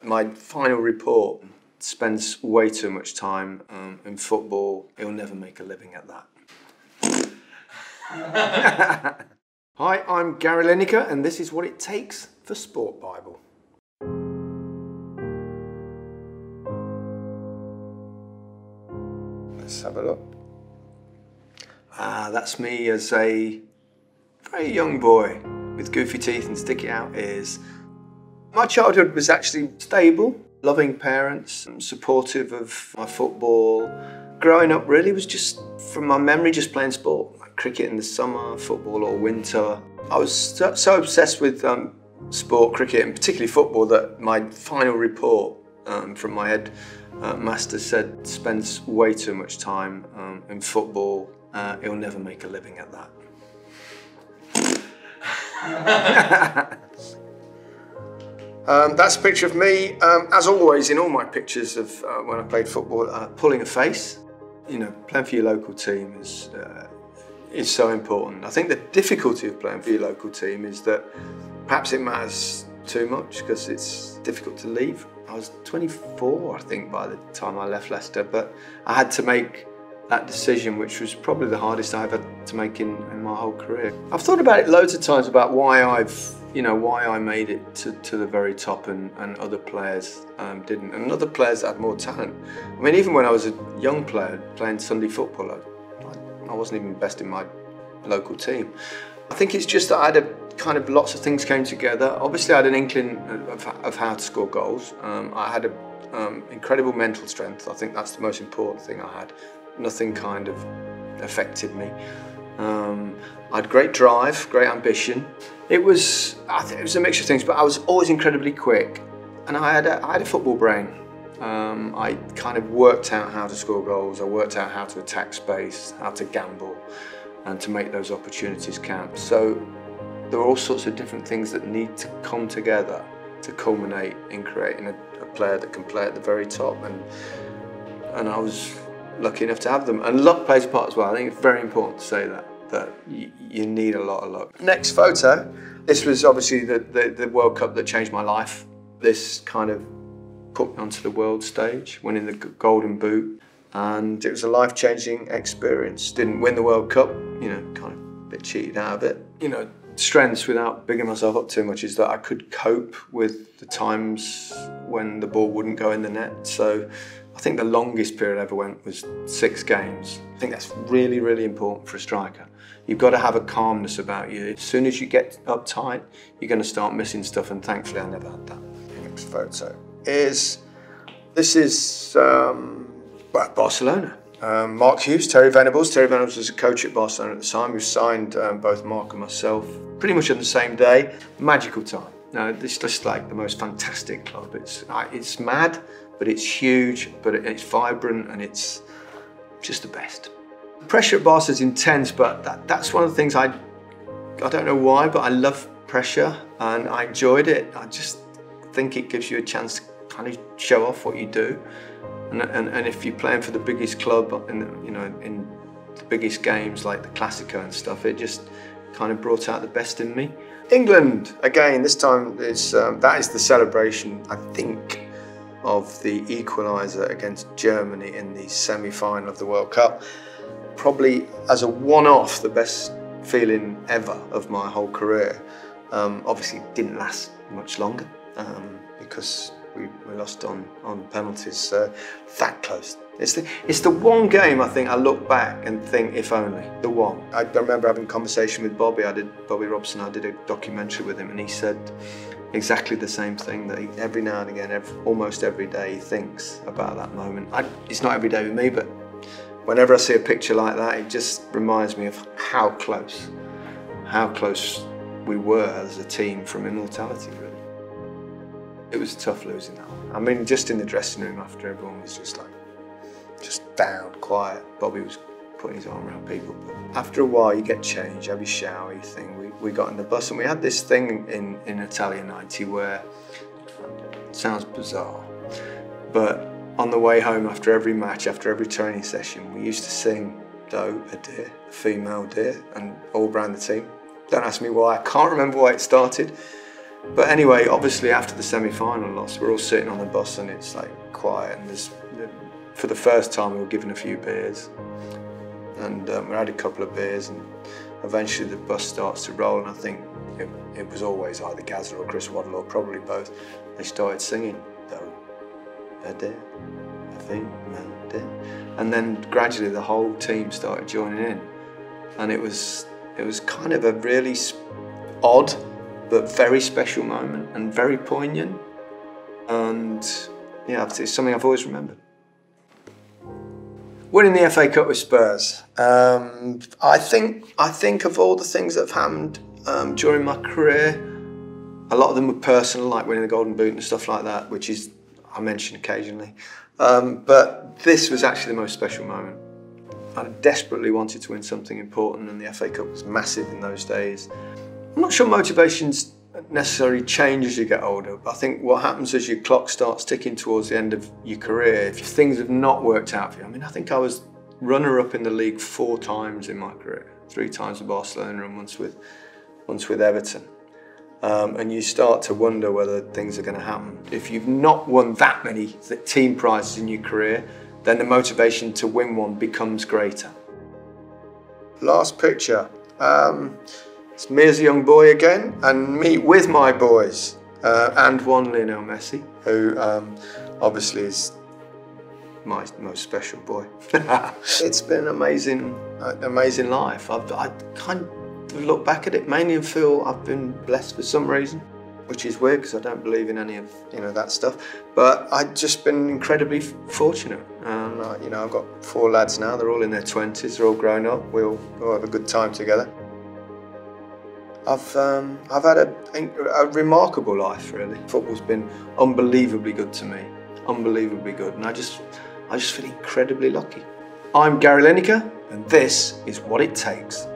My final report spends way too much time in football. He'll never make a living at that. Hi, I'm Gary Lineker, and this is what it takes for SPORTbible. Let's have a look. That's me as a very young boy with goofy teeth and sticky out ears. My childhood was actually stable, loving parents, supportive of my football. Growing up really was just, from my memory, just playing sport, like cricket in the summer, football all winter. I was so obsessed with sport, cricket, and particularly football, that my final report from my head master said, spends way too much time in football. He'll never make a living at that. That's a picture of me, as always in all my pictures of when I played football, pulling a face. You know, playing for your local team is so important. I think the difficulty of playing for your local team is that perhaps it matters too much because it's difficult to leave. I was 24, I think, by the time I left Leicester, but I had to make that decision, which was probably the hardest I've had to make in my whole career. I've thought about it loads of times about why why I made it to the very top and other players didn't, and other players had more talent. I mean, even when I was a young player playing Sunday football, I wasn't even best in my local team. I think it's just that I had lots of things came together. Obviously I had an inkling of how to score goals. I had incredible mental strength. I think that's the most important thing I had. Nothing kind of affected me. I had great drive, great ambition. I think it was a mixture of things, but I was always incredibly quick, and I had a football brain. I kind of worked out how to score goals. I worked out how to attack space, how to gamble, and to make those opportunities count. So there are all sorts of different things that need to come together to culminate in creating a player that can play at the very top, and I was lucky enough to have them. And luck plays a part as well. I think it's very important to say that you need a lot of luck. Next photo. This was obviously the World Cup that changed my life. This kind of put me onto the world stage, winning the Golden Boot, and it was a life-changing experience. Didn't win the World Cup, you know, kind of a bit cheated out of it. You know, strengths, without bigging myself up too much, is that I could cope with the times when the ball wouldn't go in the net. So I think the longest period I ever went was 6 games. I think that's really, really important for a striker. You've got to have a calmness about you. As soon as you get uptight, you're going to start missing stuff, and thankfully I never had that. Next photo is Barcelona. Mark Hughes, Terry Venables. Terry Venables was a coach at Barcelona at the time. We signed both Mark and myself pretty much on the same day. Magical time. No, it's just like the most fantastic club. It's mad, but it's huge, but it's vibrant, and it's just the best. The pressure at Barca is intense, but that's one of the things I don't know why, but I love pressure and I enjoyed it. I just think it gives you a chance to kind of show off what you do. And if you're playing for the biggest club in the biggest games like the Classico and stuff, it just kind of brought out the best in me. England, again, this time that is the celebration, I think, of the equaliser against Germany in the semi-final of the World Cup. Probably as a one-off, the best feeling ever of my whole career. Obviously it didn't last much longer because we lost on penalties, so that close. It's the one game I think I look back and think, if only, the one. I remember having a conversation with Bobby Robson. I did a documentary with him, and he said exactly the same thing, that every now and again, almost every day, he thinks about that moment. It's not every day with me, but whenever I see a picture like that, it just reminds me of how close we were as a team from immortality, really. It was tough losing that one. I mean, just in the dressing room after, everyone was just down, quiet. Bobby was putting his arm around people. But after a while, you get changed, have your shower, your thing. We got in the bus, and we had this thing in Italia 90 where, it sounds bizarre, but on the way home after every match, after every training session, we used to sing "Doe, a deer, a female deer," and all around the team. Don't ask me why, I can't remember why it started, But anyway, obviously after the semi-final loss, we're all sitting on the bus and it's like quiet, and for the first time we were given a few beers, and we had a couple of beers, and eventually the bus starts to roll, and I think it was always either Gazza or Chris Waddle, or probably both. They started singing, and then gradually the whole team started joining in, and it was kind of a really odd but very special moment and very poignant, and yeah, it's something I've always remembered. Winning the FA Cup with Spurs. I think of all the things that have happened during my career, a lot of them were personal, like winning the Golden Boot and stuff like that, which is I mention occasionally. But this was actually the most special moment. I desperately wanted to win something important, and the FA Cup was massive in those days. I'm not sure motivations necessarily change as you get older, but I think what happens as your clock starts ticking towards the end of your career, if things have not worked out for you. I mean, I think I was runner-up in the league 4 times in my career, 3 times with Barcelona and once with Everton. And you start to wonder whether things are going to happen. If you've not won that many team prizes in your career, then the motivation to win one becomes greater. Last picture. It's me as a young boy again, and me with my boys, and one Lionel Messi, who obviously is my most special boy. It's been an amazing life. I kind of look back at it mainly and feel I've been blessed for some reason, which is weird because I don't believe in any of that stuff. But I've just been incredibly fortunate. I've got 4 lads now. They're all in their 20s. They're all grown up. We all have a good time together. I've had a remarkable life, really. Football's been unbelievably good to me, unbelievably good, and I just feel incredibly lucky. I'm Gary Lineker, and this is What It Takes.